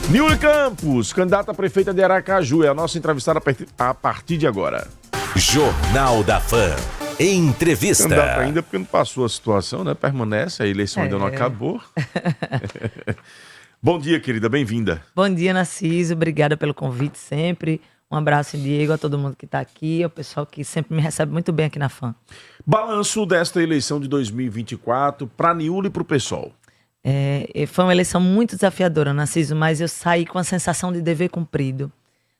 Niuly Campos, candidata a prefeita de Aracaju, é a nossa entrevistada a partir de agora. Jornal da Fã. Entrevista. Candidata ainda porque não passou a situação, né? Permanece, a eleição ainda não acabou. Bom dia, querida, bem-vinda. Bom dia, Narciso, obrigada pelo convite sempre. Um abraço, Diego, a todo mundo que está aqui, ao pessoal que sempre me recebe muito bem aqui na Fã. Balanço desta eleição de 2024 para Niuly e para o PSOL. Foi uma eleição muito desafiadora, Narciso, mas eu saí com a sensação de dever cumprido,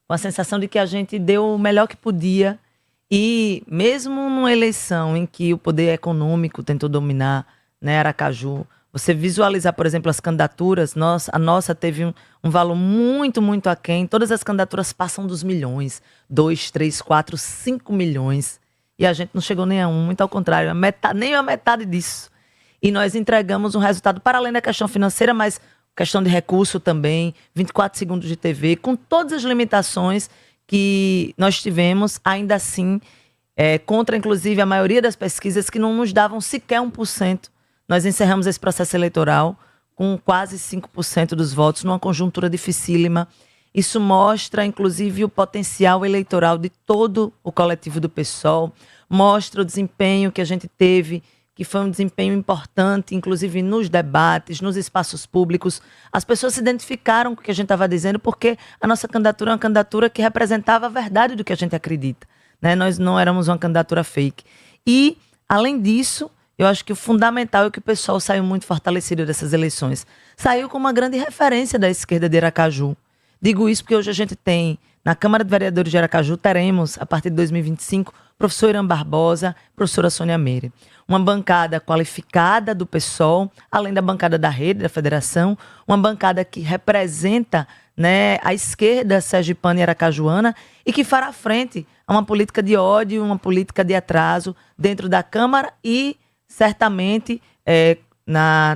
com a sensação de que a gente deu o melhor que podia e mesmo numa eleição em que o poder econômico tentou dominar, né, Aracaju, você visualizar, por exemplo, as candidaturas, a nossa teve um valor muito, muito aquém. Todas as candidaturas passam dos milhões, 2, 3, 4, 5 milhões. E a gente não chegou nem a um, muito ao contrário, nem a metade disso. E nós entregamos um resultado, para além da questão financeira, mas questão de recurso também, 24 segundos de TV, com todas as limitações que nós tivemos, ainda assim, contra, inclusive, a maioria das pesquisas que não nos davam sequer 1%. Nós encerramos esse processo eleitoral com quase 5% dos votos, numa conjuntura dificílima. Isso mostra, inclusive, o potencial eleitoral de todo o coletivo do PSOL, mostra o desempenho que a gente teve, que foi um desempenho importante, inclusive nos debates, nos espaços públicos. As pessoas se identificaram com o que a gente estava dizendo, porque a nossa candidatura é uma candidatura que representava a verdade do que a gente acredita, né? Nós não éramos uma candidatura fake. E, além disso, eu acho que o fundamental é que o pessoal saiu muito fortalecido dessas eleições. Saiu com uma grande referência da esquerda de Aracaju. Digo isso porque hoje a gente tem, na Câmara de Vereadores de Aracaju, teremos, a partir de 2025, professor Irã Barbosa, professora Sônia Meire. Uma bancada qualificada do PSOL, além da bancada da rede, da federação, uma bancada que representa, né, a esquerda sergipana e aracajuana e que fará frente a uma política de ódio, uma política de atraso dentro da Câmara e certamente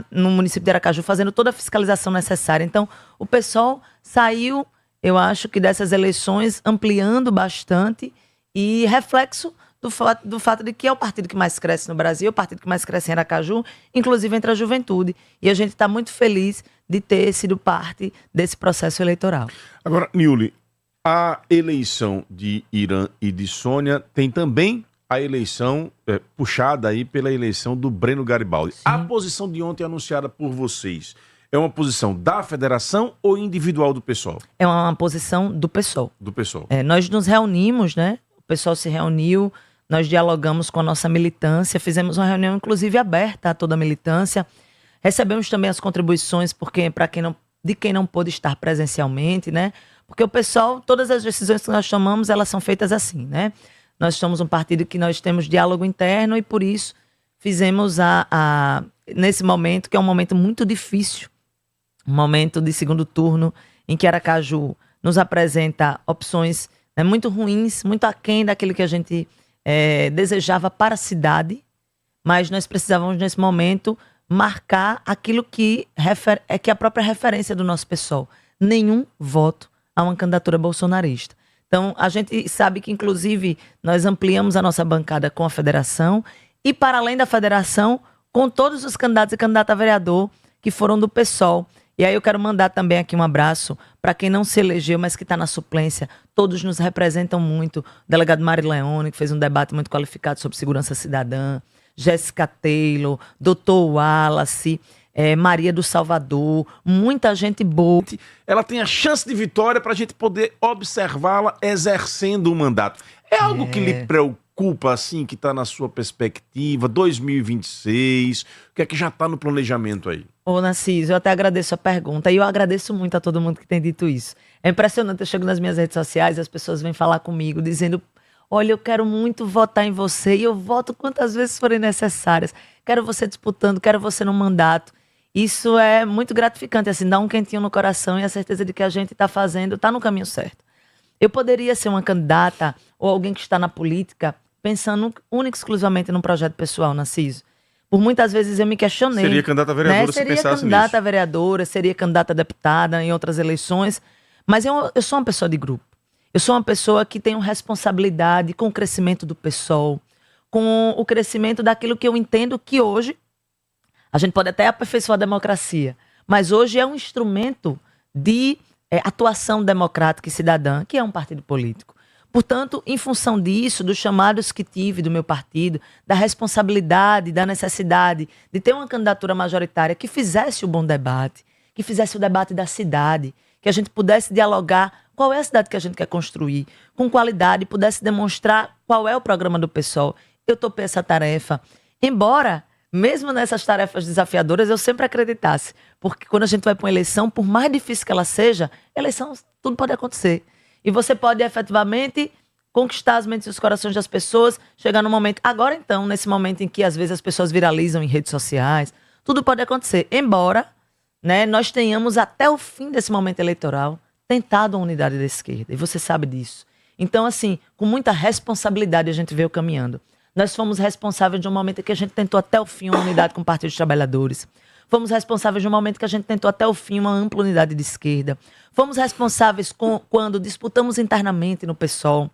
no município de Aracaju, fazendo toda a fiscalização necessária. Então, o PSOL saiu, eu acho que dessas eleições, ampliando bastante e reflexo do fato de que é o partido que mais cresce no Brasil, o partido que mais cresce em Aracaju, inclusive entre a juventude. E a gente está muito feliz de ter sido parte desse processo eleitoral. Agora, Niuly, a eleição de Irã e de Sônia tem também a eleição puxada aí pela eleição do Breno Garibaldi. Sim. A posição de ontem anunciada por vocês é uma posição da federação ou individual do PSOL? É uma posição do PSOL. Do PSOL. Nós nos reunimos, né? O PSOL se reuniu, nós dialogamos com a nossa militância, fizemos uma reunião inclusive aberta a toda a militância. Recebemos também as contribuições de quem não pôde estar presencialmente, né? Porque o PSOL, todas as decisões que nós tomamos, elas são feitas assim, né? Nós somos um partido que nós temos diálogo interno e por isso fizemos nesse momento, que é um momento muito difícil, um momento de segundo turno, em que Aracaju nos apresenta opções, né, muito ruins, muito aquém daquilo que a gente desejava para a cidade, mas nós precisávamos nesse momento marcar aquilo que é a própria referência do nosso PSOL. Nenhum voto a uma candidatura bolsonarista. Então, a gente sabe que, inclusive, nós ampliamos a nossa bancada com a federação e, para além da federação, com todos os candidatos e candidata a vereador que foram do PSOL. E aí eu quero mandar também aqui um abraço para quem não se elegeu, mas que está na suplência. Todos nos representam muito. O delegado Mari Leone, que fez um debate muito qualificado sobre segurança cidadã, Jéssica Taylor, doutor Wallace, Maria do Salvador, muita gente boa. Ela tem a chance de vitória para a gente poder observá-la exercendo o mandato. É algo que lhe preocupa, assim, que está na sua perspectiva, 2026, o que é que já está no planejamento aí? Ô, Narciso, eu até agradeço a pergunta e eu agradeço muito a todo mundo que tem dito isso. É impressionante, eu chego nas minhas redes sociais e as pessoas vêm falar comigo dizendo: olha, eu quero muito votar em você e eu voto quantas vezes forem necessárias. Quero você disputando, quero você no mandato. Isso é muito gratificante, assim, dá um quentinho no coração e a certeza de que a gente está fazendo, está no caminho certo. Eu poderia ser uma candidata ou alguém que está na política pensando única e exclusivamente num projeto pessoal, Narciso. Por muitas vezes eu me questionei. Seria candidata a vereadora, se pensasse nisso. Seria candidata a vereadora, seria candidata a deputada em outras eleições. Mas eu sou uma pessoa de grupo. Eu sou uma pessoa que tem responsabilidade com o crescimento do PSOL, com o crescimento daquilo que eu entendo que hoje a gente pode até aperfeiçoar a democracia, mas hoje é um instrumento de atuação democrática e cidadã, que é um partido político. Portanto, em função disso, dos chamados que tive do meu partido, da responsabilidade, da necessidade de ter uma candidatura majoritária que fizesse o bom debate, que fizesse o debate da cidade, que a gente pudesse dialogar qual é a cidade que a gente quer construir, com qualidade, pudesse demonstrar qual é o programa do PSOL. Eu topei essa tarefa, embora, mesmo nessas tarefas desafiadoras, eu sempre acreditasse, porque quando a gente vai para uma eleição, por mais difícil que ela seja, eleição, tudo pode acontecer. E você pode efetivamente conquistar as mentes e os corações das pessoas, chegar no momento, agora então, nesse momento em que às vezes as pessoas viralizam em redes sociais, tudo pode acontecer, embora, né, nós tenhamos até o fim desse momento eleitoral tentado a unidade da esquerda, e você sabe disso. Então, assim, com muita responsabilidade a gente veio caminhando. Nós fomos responsáveis de um momento em que a gente tentou até o fim uma unidade com o Partido dos Trabalhadores. Fomos responsáveis de um momento que a gente tentou até o fim uma ampla unidade de esquerda. Fomos responsáveis quando disputamos internamente no PSOL,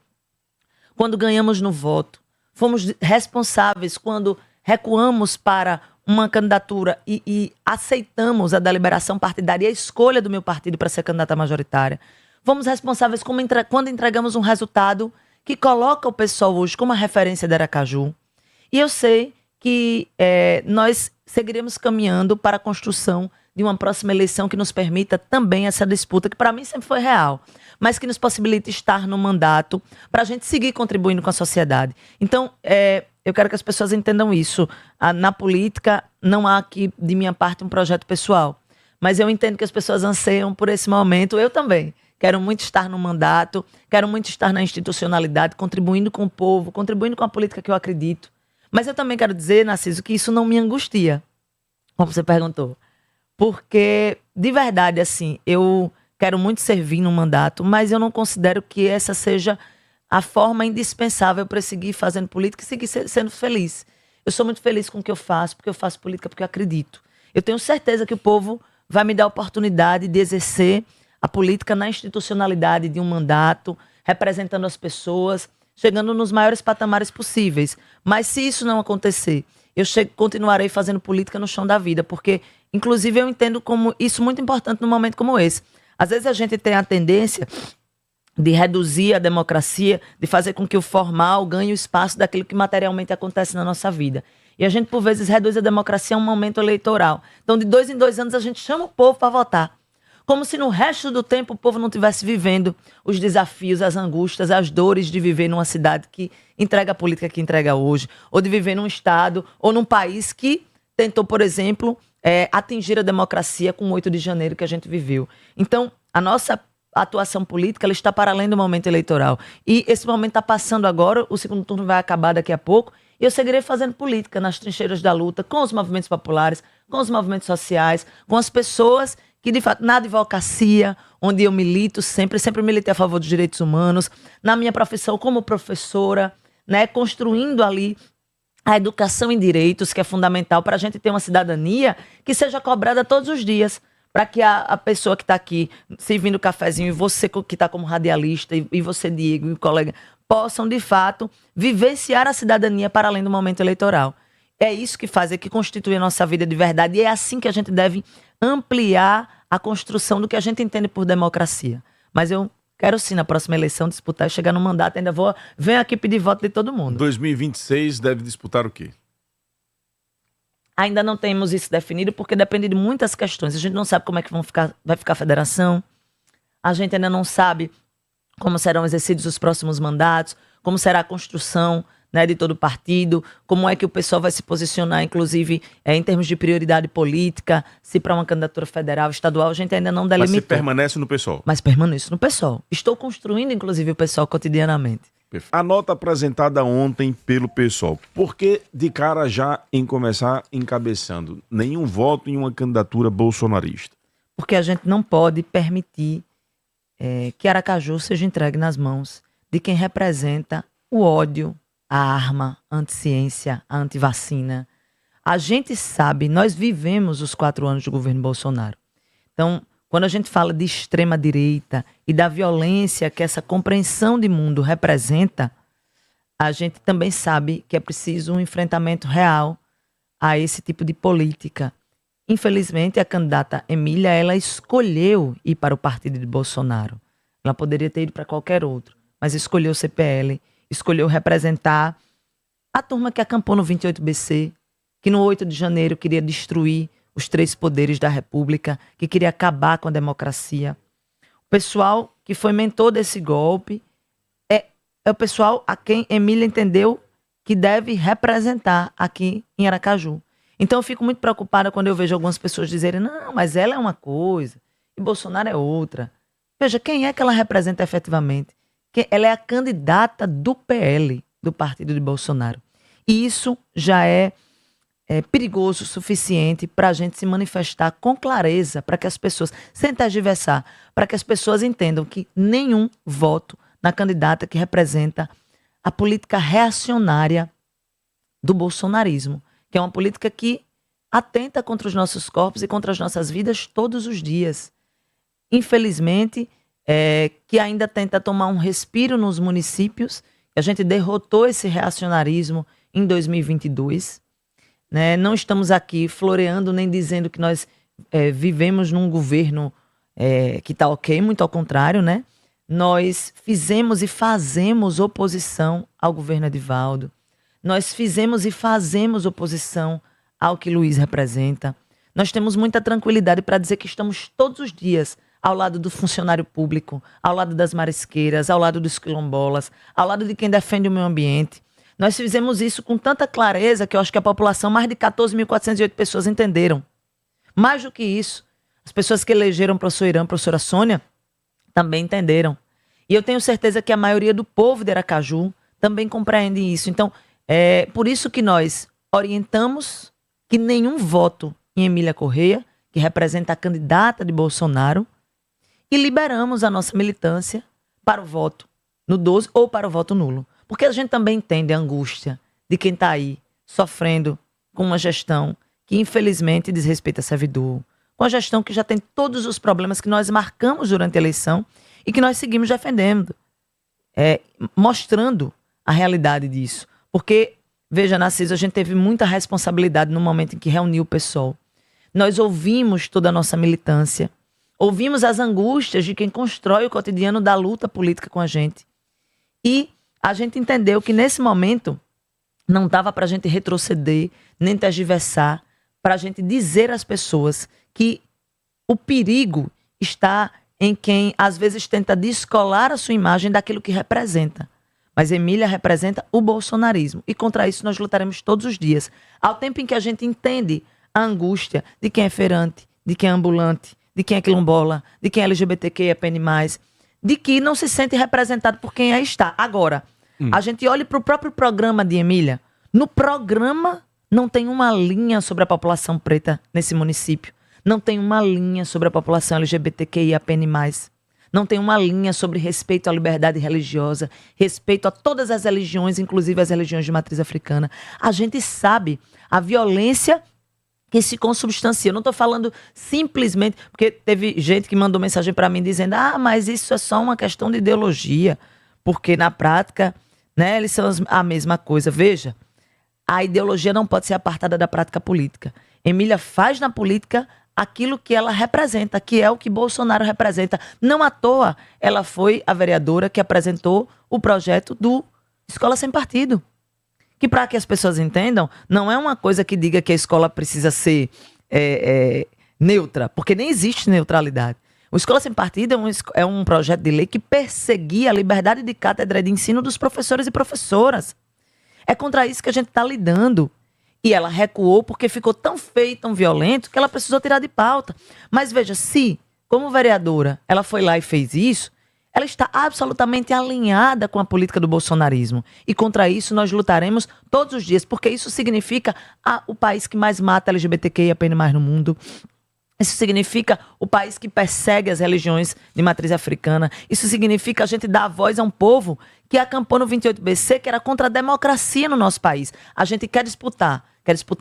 quando ganhamos no voto. Fomos responsáveis quando recuamos para uma candidatura e aceitamos a deliberação partidária e a escolha do meu partido para ser candidata majoritária. Fomos responsáveis quando entregamos um resultado que coloca o PSOL hoje como a referência de Aracaju. E eu sei que nós seguiremos caminhando para a construção de uma próxima eleição que nos permita também essa disputa, que para mim sempre foi real, mas que nos possibilite estar no mandato para a gente seguir contribuindo com a sociedade. Então, eu quero que as pessoas entendam isso. Na política, não há aqui, de minha parte, um projeto pessoal, mas eu entendo que as pessoas anseiam por esse momento, eu também. Quero muito estar no mandato, quero muito estar na institucionalidade, contribuindo com o povo, contribuindo com a política que eu acredito. Mas eu também quero dizer, Narciso, que isso não me angustia, como você perguntou. Porque, de verdade, assim, eu quero muito servir no mandato, mas eu não considero que essa seja a forma indispensável para seguir fazendo política e seguir sendo feliz. Eu sou muito feliz com o que eu faço, porque eu faço política porque eu acredito. Eu tenho certeza que o povo vai me dar a oportunidade de exercer a política na institucionalidade de um mandato, representando as pessoas, chegando nos maiores patamares possíveis. Mas se isso não acontecer, eu continuarei fazendo política no chão da vida, porque, inclusive, eu entendo como isso muito importante num momento como esse. Às vezes a gente tem a tendência de reduzir a democracia, de fazer com que o formal ganhe o espaço daquilo que materialmente acontece na nossa vida. E a gente, por vezes, reduz a democracia a um momento eleitoral. Então, de 2 em 2 anos, a gente chama o povo para votar. Como se no resto do tempo o povo não estivesse vivendo os desafios, as angústias, as dores de viver numa cidade que entrega a política que entrega hoje, ou de viver num estado ou num país que tentou, por exemplo, atingir a democracia com o 8 de janeiro que a gente viveu. Então, a nossa atuação política ela está para além do momento eleitoral. E esse momento está passando agora, o segundo turno vai acabar daqui a pouco, e eu seguirei fazendo política nas trincheiras da luta, com os movimentos populares, com os movimentos sociais, com as pessoas que, de fato, na advocacia, onde eu milito sempre militei a favor dos direitos humanos, na minha profissão como professora, né, construindo ali a educação em direitos, que é fundamental para a gente ter uma cidadania que seja cobrada todos os dias, para que a pessoa que está aqui servindo cafezinho, e você que está como radialista, e você, Diego, e o colega, possam, de fato, vivenciar a cidadania para além do momento eleitoral. É isso que faz, é que constitui a nossa vida de verdade, e é assim que a gente deve ampliar a construção do que a gente entende por democracia. Mas eu quero sim, na próxima eleição, disputar e chegar no mandato, ainda venho aqui pedir voto de todo mundo. 2026 deve disputar o quê? Ainda não temos isso definido, porque depende de muitas questões. A gente não sabe como é que vai ficar a federação, a gente ainda não sabe como serão exercidos os próximos mandatos, como será a construção, né, de todo o partido, como é que o pessoal vai se posicionar, inclusive, em termos de prioridade política, se para uma candidatura federal, estadual, a gente ainda não delimitou. Mas você permanece no PSOL? Mas permaneço no PSOL. Estou construindo, inclusive, o PSOL cotidianamente. A nota apresentada ontem pelo PSOL, por que de cara já em começar encabeçando nenhum voto em uma candidatura bolsonarista? Porque a gente não pode permitir que Aracaju seja entregue nas mãos de quem representa o ódio, a arma, a anticiência, a antivacina. A gente sabe, nós vivemos os 4 anos do governo Bolsonaro. Então, quando a gente fala de extrema-direita e da violência que essa compreensão de mundo representa, a gente também sabe que é preciso um enfrentamento real a esse tipo de política. infelizmente, a candidata Emília, ela escolheu ir para o partido de Bolsonaro. Ela poderia ter ido para qualquer outro, mas escolheu o CPL, escolheu representar a turma que acampou no 28BC, que no 8 de janeiro queria destruir os 3 poderes da República, que queria acabar com a democracia. O pessoal que foi mentor desse golpe é o pessoal a quem Emília entendeu que deve representar aqui em Aracaju. Então eu fico muito preocupada quando eu vejo algumas pessoas dizerem não, mas ela é uma coisa e Bolsonaro é outra. Veja, quem é que ela representa efetivamente? Ela é a candidata do PL, do partido de Bolsonaro. E isso já é perigoso o suficiente para a gente se manifestar com clareza, para que as pessoas, sem tergiversar, para que as pessoas entendam que nenhum voto na candidata que representa a política reacionária do bolsonarismo, que é uma política que atenta contra os nossos corpos e contra as nossas vidas todos os dias. Infelizmente, que ainda tenta tomar um respiro nos municípios. A gente derrotou esse reacionarismo em 2022. Né? Não estamos aqui floreando nem dizendo que nós vivemos num governo que está ok, muito ao contrário, né? Nós fizemos e fazemos oposição ao governo Edivaldo. Nós fizemos e fazemos oposição ao que Luiz representa. Nós temos muita tranquilidade para dizer que estamos todos os dias ao lado do funcionário público, ao lado das marisqueiras, ao lado dos quilombolas, ao lado de quem defende o meio ambiente. Nós fizemos isso com tanta clareza que eu acho que a população, mais de 14.408 pessoas entenderam. Mais do que isso, as pessoas que elegeram o professor Irã, a professora Sônia, também entenderam. E eu tenho certeza que a maioria do povo de Aracaju também compreende isso. Então, é por isso que nós orientamos que nenhum voto em Emília Correia, que representa a candidata de Bolsonaro, e liberamos a nossa militância para o voto no 12 ou para o voto nulo. Porque a gente também entende a angústia de quem está aí sofrendo com uma gestão que infelizmente desrespeita servidor, com a gestão que já tem todos os problemas que nós marcamos durante a eleição e que nós seguimos defendendo, mostrando a realidade disso. Porque, veja, Narciso, a gente teve muita responsabilidade no momento em que reuniu o PSOL. Nós ouvimos toda a nossa militância, ouvimos as angústias de quem constrói o cotidiano da luta política com a gente. E a gente entendeu que nesse momento não dava para a gente retroceder, nem tergiversar, para a gente dizer às pessoas que o perigo está em quem às vezes tenta descolar a sua imagem daquilo que representa. Mas Emília representa o bolsonarismo e contra isso nós lutaremos todos os dias. Ao tempo em que a gente entende a angústia de quem é feirante, de quem é ambulante, de quem é quilombola, de quem é LGBTQIAPN+, de que não se sente representado por quem aí está. Agora, a gente olha para o próprio programa de Emília. No programa não tem uma linha sobre a população preta nesse município. Não tem uma linha sobre a população LGBTQIAPN+. Não tem uma linha sobre respeito à liberdade religiosa, respeito a todas as religiões, inclusive as religiões de matriz africana. A gente sabe a violência que se consubstancia. Eu não estou falando simplesmente... Porque teve gente que mandou mensagem para mim dizendo mas isso é só uma questão de ideologia, porque na prática, né, eles são a mesma coisa. Veja, a ideologia não pode ser apartada da prática política. Emília faz na política aquilo que ela representa, que é o que Bolsonaro representa. Não à toa, ela foi a vereadora que apresentou o projeto do Escola Sem Partido. Que, para que as pessoas entendam, não é uma coisa que diga que a escola precisa ser neutra, porque nem existe neutralidade. O Escola Sem Partido é um projeto de lei que perseguia a liberdade de cátedra e de ensino dos professores e professoras. É contra isso que a gente está lidando. E ela recuou porque ficou tão feio, tão violento, que ela precisou tirar de pauta. Mas veja, se, como vereadora, ela foi lá e fez isso, ela está absolutamente alinhada com a política do bolsonarismo. E contra isso nós lutaremos todos os dias, porque isso significa o país que mais mata LGBTQIAPN+ no mundo. Isso significa o país que persegue as religiões de matriz africana. Isso significa a gente dar voz a um povo que acampou no 28BC, que era contra a democracia no nosso país. A gente quer disputar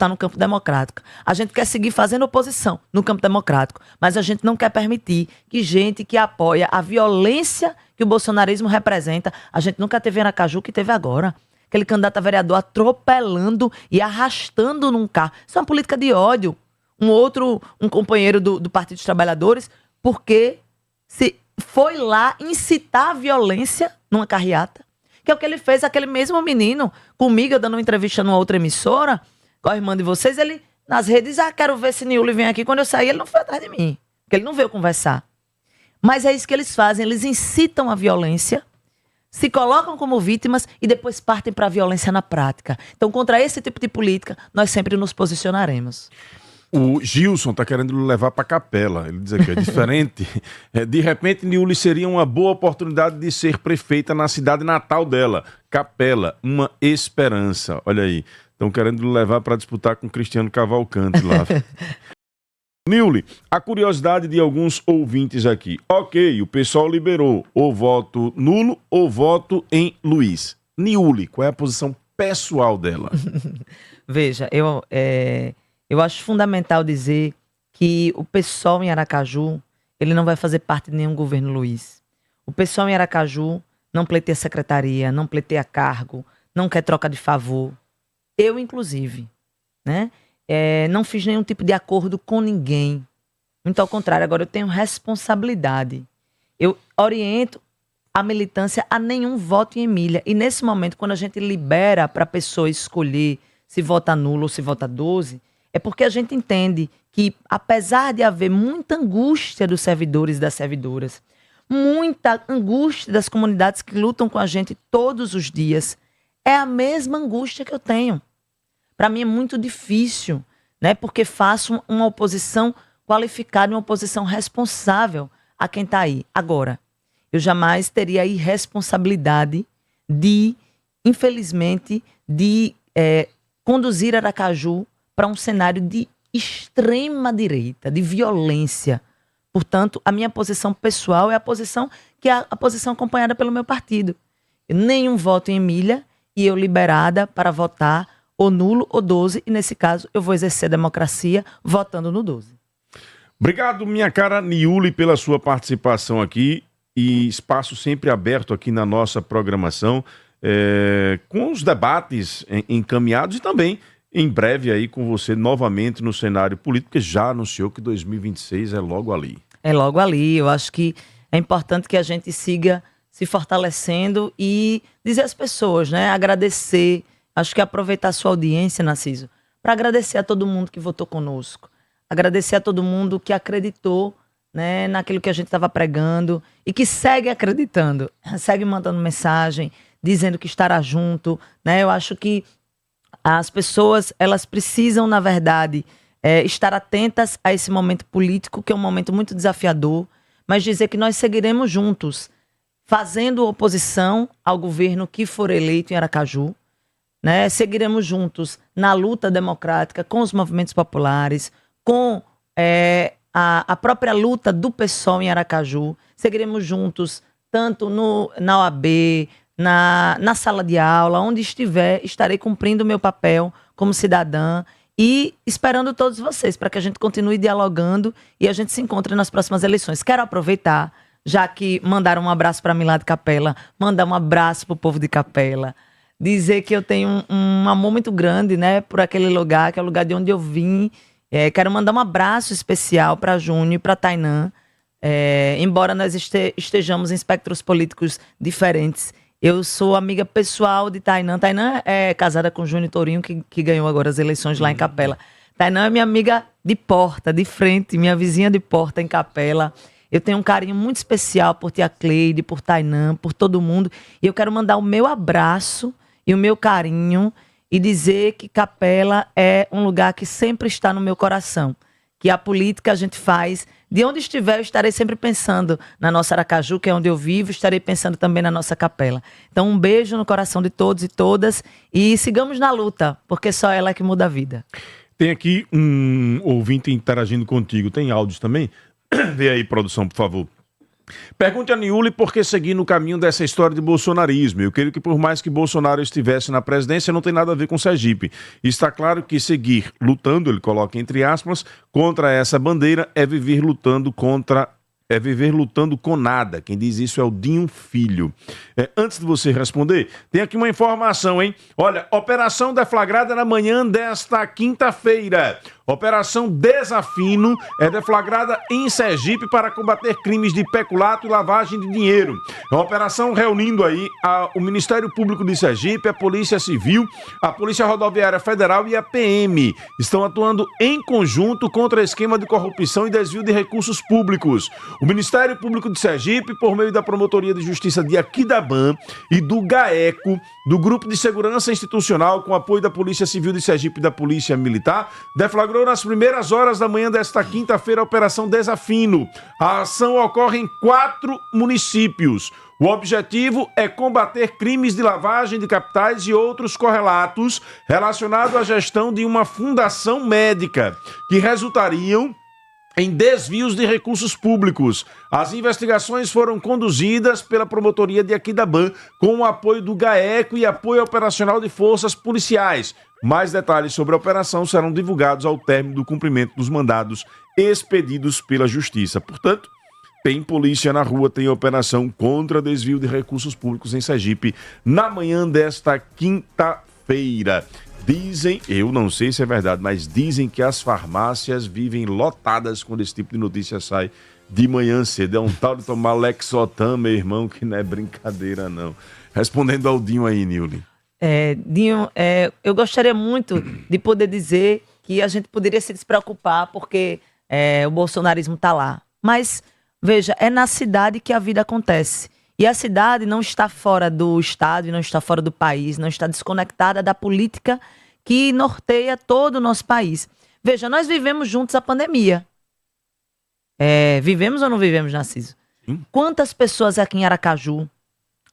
no campo democrático. A gente quer seguir fazendo oposição no campo democrático, mas a gente não quer permitir que gente que apoia a violência que o bolsonarismo representa, a gente nunca teve em Aracaju que teve agora. Aquele candidato a vereador atropelando e arrastando num carro. Isso é uma política de ódio. um companheiro do Partido dos Trabalhadores, porque se foi lá incitar a violência numa carreata, que é o que ele fez, aquele mesmo menino, comigo, eu dando uma entrevista numa outra emissora, com a irmã de vocês, ele nas redes, quero ver se Niuly vem aqui. Quando eu saí, ele não foi atrás de mim, porque ele não veio conversar. Mas é isso que eles fazem, eles incitam a violência, se colocam como vítimas e depois partem para a violência na prática. Então, contra esse tipo de política, nós sempre nos posicionaremos. O Gilson está querendo levar para a capela. Ele diz aqui, é diferente. De repente, Niuly seria uma boa oportunidade de ser prefeita na cidade natal dela. Capela, uma esperança. Olha aí. Estão querendo levar para disputar com Cristiano Cavalcante lá. Niuly, a curiosidade de alguns ouvintes aqui. Ok, o pessoal liberou ou voto nulo ou voto em Luiz. Niuly, qual é a posição pessoal dela? Veja, eu acho fundamental dizer que o pessoal em Aracaju, ele não vai fazer parte de nenhum governo Luiz. O pessoal em Aracaju não pleiteia secretaria, não pleiteia cargo, não quer troca de favor. Eu, inclusive, né? Não fiz nenhum tipo de acordo com ninguém. Muito ao contrário, agora eu tenho responsabilidade. Eu oriento a militância a nenhum voto em Emília. E nesse momento, quando a gente libera para a pessoa escolher se vota nulo ou se vota 12, é porque a gente entende que, apesar de haver muita angústia dos servidores e das servidoras, muita angústia das comunidades que lutam com a gente todos os dias, é a mesma angústia que eu tenho. Para mim é muito difícil, né? Porque faço uma oposição qualificada, uma oposição responsável a quem está aí. Agora, eu jamais teria a irresponsabilidade de, infelizmente, de conduzir Aracaju para um cenário de extrema direita, de violência. Portanto, a minha posição pessoal é a posição que é a posição acompanhada pelo meu partido. Nenhum voto em Emília e eu liberada para votar ou nulo ou 12, e nesse caso eu vou exercer a democracia votando no 12. Obrigado, minha cara Niuly, pela sua participação aqui e espaço sempre aberto aqui na nossa programação, com os debates encaminhados e também em breve aí com você novamente no cenário político, porque já anunciou que 2026 é logo ali. É logo ali, eu acho que é importante que a gente siga se fortalecendo e dizer às pessoas, né, agradecer. Acho que aproveitar a sua audiência, Narciso, para agradecer a todo mundo que votou conosco. Agradecer a todo mundo que acreditou, né, naquilo que a gente estava pregando e que segue acreditando. Segue mandando mensagem, dizendo que estará junto. Né? Eu acho que as pessoas, elas precisam, na verdade, estar atentas a esse momento político, que é um momento muito desafiador, mas dizer que nós seguiremos juntos, fazendo oposição ao governo que for eleito em Aracaju. Né? Seguiremos juntos na luta democrática com os movimentos populares, com a própria luta do PSOL em Aracaju. Seguiremos juntos tanto na OAB, na sala de aula, onde estiver, estarei cumprindo o meu papel como cidadã e esperando todos vocês para que a gente continue dialogando e a gente se encontre nas próximas eleições. Quero aproveitar, já que mandaram um abraço para mim lá de Capela, mandar um abraço para o povo de Capela, dizer que eu tenho um amor muito grande, né, por aquele lugar, que é o lugar de onde eu vim. Quero mandar um abraço especial para Júnior e para Tainã. Embora nós estejamos em espectros políticos diferentes, eu sou amiga pessoal de Tainã. Tainã é casada com Júnior Tourinho, que ganhou agora as eleições lá em Capela. Tainã é minha amiga de porta, de frente, minha vizinha de porta em Capela. Eu tenho um carinho muito especial por tia Cleide, por Tainã, por todo mundo. E eu quero mandar o meu abraço e o meu carinho e dizer que Capela é um lugar que sempre está no meu coração. Que a política a gente faz, de onde estiver eu estarei sempre pensando na nossa Aracaju, que é onde eu vivo, estarei pensando também na nossa Capela. Então um beijo no coração de todos e todas e sigamos na luta, porque só ela é que muda a vida. Tem aqui um ouvinte interagindo contigo, tem áudios também? Vê aí, produção, por favor. Pergunte a Niuly por que seguir no caminho dessa história de bolsonarismo. Eu creio que por mais que Bolsonaro estivesse na presidência, não tem nada a ver com Sergipe. Está claro que seguir lutando, ele coloca entre aspas, contra essa bandeira é viver lutando com nada. Quem diz isso é o Dinho Filho. Antes de você responder, tem aqui uma informação, hein? Olha, operação deflagrada na manhã desta quinta-feira. Operação Desafino é deflagrada em Sergipe para combater crimes de peculato e lavagem de dinheiro. É uma operação reunindo aí o Ministério Público de Sergipe, a Polícia Civil, a Polícia Rodoviária Federal e a PM. Estão atuando em conjunto contra esquema de corrupção e desvio de recursos públicos. O Ministério Público de Sergipe, por meio da Promotoria de Justiça de Aquidabã e do GAECO, do Grupo de Segurança Institucional, com apoio da Polícia Civil de Sergipe e da Polícia Militar, deflagrou nas primeiras horas da manhã desta quinta-feira a Operação Desafino. A ação ocorre em 4 municípios. O objetivo é combater crimes de lavagem de capitais e outros correlatos relacionados à gestão de uma fundação médica, que resultariam em desvios de recursos públicos. As investigações foram conduzidas pela Promotoria de Aquidabã, com o apoio do GAECO e apoio operacional de forças policiais. Mais detalhes sobre a operação serão divulgados ao término do cumprimento dos mandados expedidos pela Justiça. Portanto, tem polícia na rua, tem operação contra desvio de recursos públicos em Sergipe na manhã desta quinta-feira. Dizem, eu não sei se é verdade, mas dizem que as farmácias vivem lotadas quando esse tipo de notícia sai de manhã cedo. É um tal de tomar Lexotan, meu irmão, que não é brincadeira, não. Respondendo ao Dinho aí, Nilly. Dinho, eu gostaria muito de poder dizer que a gente poderia se despreocupar porque o bolsonarismo está lá. Mas, veja, é na cidade que a vida acontece. E a cidade não está fora do estado, não está fora do país, não está desconectada da política que norteia todo o nosso país. Veja, nós vivemos juntos a pandemia. Vivemos ou não vivemos, Narciso? Quantas pessoas aqui em Aracaju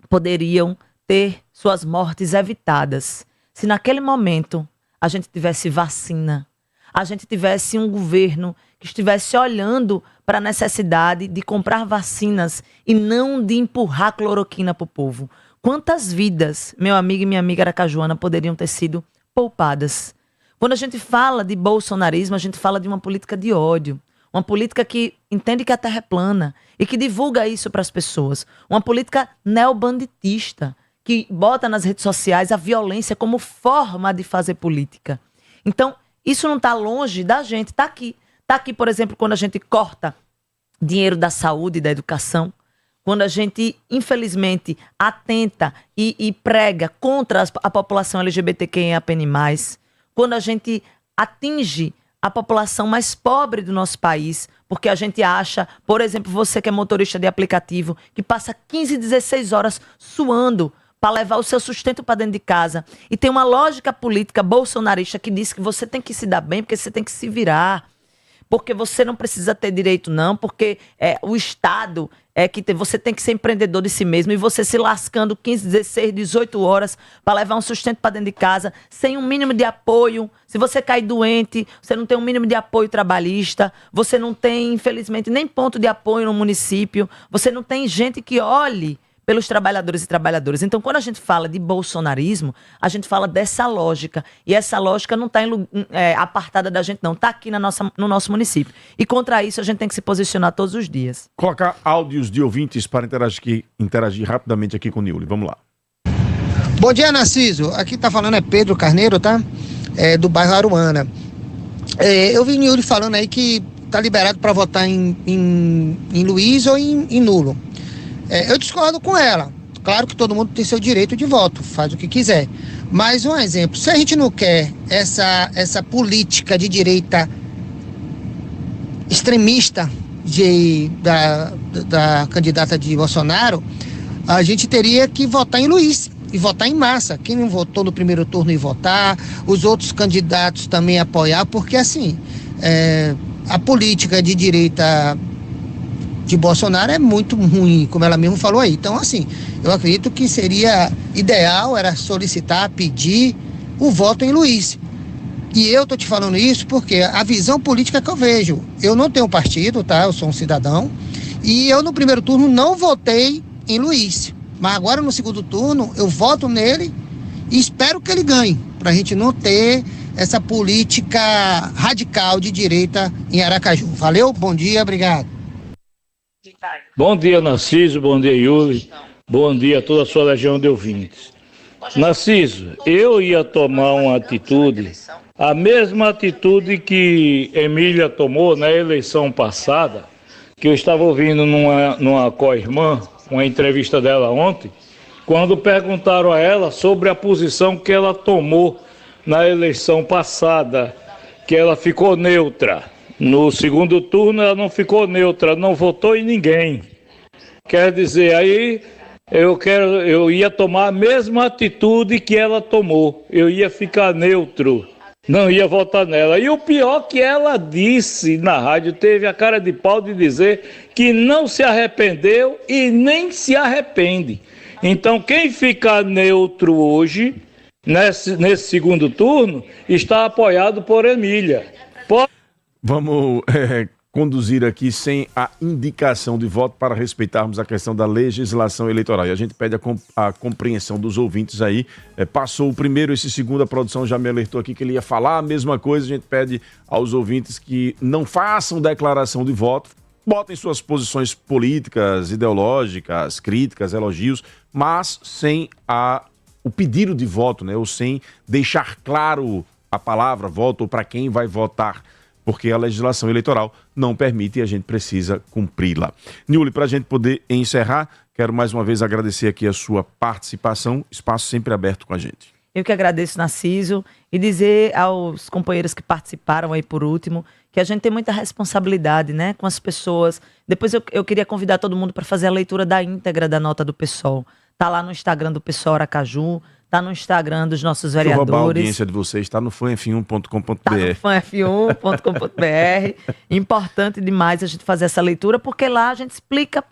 poderiam ter suas mortes evitadas se naquele momento a gente tivesse vacina, a gente tivesse um governo que estivesse olhando para a necessidade de comprar vacinas e não de empurrar cloroquina para o povo? Quantas vidas, meu amigo e minha amiga aracajuana, poderiam ter sido poupadas? Quando a gente fala de bolsonarismo, a gente fala de uma política de ódio, uma política que entende que a terra é plana e que divulga isso para as pessoas, uma política neobanditista que bota nas redes sociais a violência como forma de fazer política. Então, isso não está longe da gente, está aqui. Está aqui, por exemplo, quando a gente corta dinheiro da saúde e da educação, quando a gente, infelizmente, atenta e prega contra a população LGBTQIA+, quando a gente atinge a população mais pobre do nosso país, porque a gente acha, por exemplo, você que é motorista de aplicativo, que passa 15, 16 horas suando para levar o seu sustento para dentro de casa. E tem uma lógica política bolsonarista que diz que você tem que se dar bem, porque você tem que se virar. Porque você não precisa ter direito, não, porque o Estado você tem que ser empreendedor de si mesmo, e você se lascando 15, 16, 18 horas para levar um sustento para dentro de casa, sem um mínimo de apoio. Se você cair doente, você não tem um mínimo de apoio trabalhista, você não tem, infelizmente, nem ponto de apoio no município, você não tem gente que olhe pelos trabalhadores e trabalhadoras. Então, quando a gente fala de bolsonarismo, a gente fala dessa lógica. E essa lógica não está apartada da gente, não. Está aqui no nosso município. E contra isso, a gente tem que se posicionar todos os dias. Colocar áudios de ouvintes para interagir rapidamente aqui com o Nilly. Vamos lá. Bom dia, Narciso. Aqui está falando é Pedro Carneiro, tá? Do bairro Aruana. Eu vi Nilly falando aí que está liberado para votar em Luiz ou em nulo. Eu discordo com ela. Claro que todo mundo tem seu direito de voto, faz o que quiser. Mas um exemplo, se a gente não quer essa política de direita extremista da candidata de Bolsonaro, a gente teria que votar em Luiz e votar em massa. Quem não votou no primeiro turno ir votar, os outros candidatos também apoiar, porque assim, a política de direita de Bolsonaro é muito ruim, como ela mesmo falou aí. Então, assim, eu acredito que seria ideal, era solicitar, pedir o voto em Luiz. E eu tô te falando isso porque a visão política que eu vejo, eu não tenho partido, tá? Eu sou um cidadão, e eu no primeiro turno não votei em Luiz. Mas agora no segundo turno eu voto nele e espero que ele ganhe, pra gente não ter essa política radical de direita em Aracaju. Valeu, bom dia, obrigado. Bom dia, Narciso, bom dia, Yuri, bom dia a toda a sua legião de ouvintes. Narciso, eu ia tomar uma atitude, a mesma atitude que Emília tomou na eleição passada, que eu estava ouvindo numa co-irmã, uma entrevista dela ontem, quando perguntaram a ela sobre a posição que ela tomou na eleição passada, que ela ficou neutra. No segundo turno ela não ficou neutra, não votou em ninguém. Quer dizer, aí eu ia tomar a mesma atitude que ela tomou. Eu ia ficar neutro, não ia votar nela. E o pior que ela disse na rádio, teve a cara de pau de dizer que não se arrependeu e nem se arrepende. Então quem ficar neutro hoje, nesse segundo turno, está apoiado por Emília. Vamos conduzir aqui sem a indicação de voto para respeitarmos a questão da legislação eleitoral. E a gente pede a compreensão dos ouvintes aí. Passou o primeiro, esse segundo, a produção já me alertou aqui que ele ia falar a mesma coisa. A gente pede aos ouvintes que não façam declaração de voto, botem suas posições políticas, ideológicas, críticas, elogios, mas sem o pedido de voto, né? Ou sem deixar claro a palavra voto ou para quem vai votar, porque a legislação eleitoral não permite e a gente precisa cumpri-la. Niuli, para a gente poder encerrar, quero mais uma vez agradecer aqui a sua participação, espaço sempre aberto com a gente. Eu que agradeço, Narciso, e dizer aos companheiros que participaram aí por último, que a gente tem muita responsabilidade, né, com as pessoas. Depois eu queria convidar todo mundo para fazer a leitura da íntegra da nota do PSOL. Tá lá no Instagram do PSOL Aracaju, tá no Instagram dos nossos vereadores. Deixa eu roubar a audiência de vocês, está no fanf1.com.br. Tá no fanf1.com.br. Importante demais a gente fazer essa leitura, porque lá a gente explica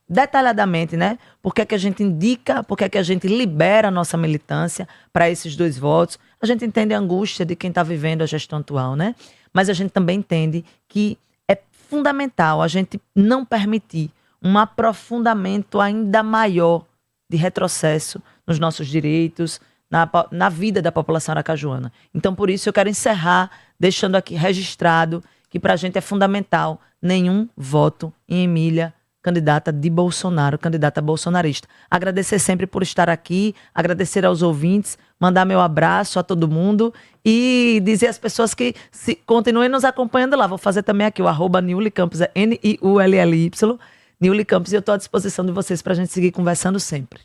detalhadamente, né? Por que é que a gente indica, por que é que a gente libera a nossa militância para esses 2 votos. A gente entende a angústia de quem está vivendo a gestão atual, né? Mas a gente também entende que é fundamental a gente não permitir um aprofundamento ainda maior de retrocesso nos nossos direitos, na vida da população aracajuana. Então, por isso, eu quero encerrar deixando aqui registrado que para a gente é fundamental nenhum voto em Emília, candidata de Bolsonaro, candidata bolsonarista. Agradecer sempre por estar aqui, agradecer aos ouvintes, mandar meu abraço a todo mundo e dizer às pessoas que continuem nos acompanhando lá. Vou fazer também aqui o @NiuliCampos, é NIULLY, Niuly Campos, e eu estou à disposição de vocês para a gente seguir conversando sempre.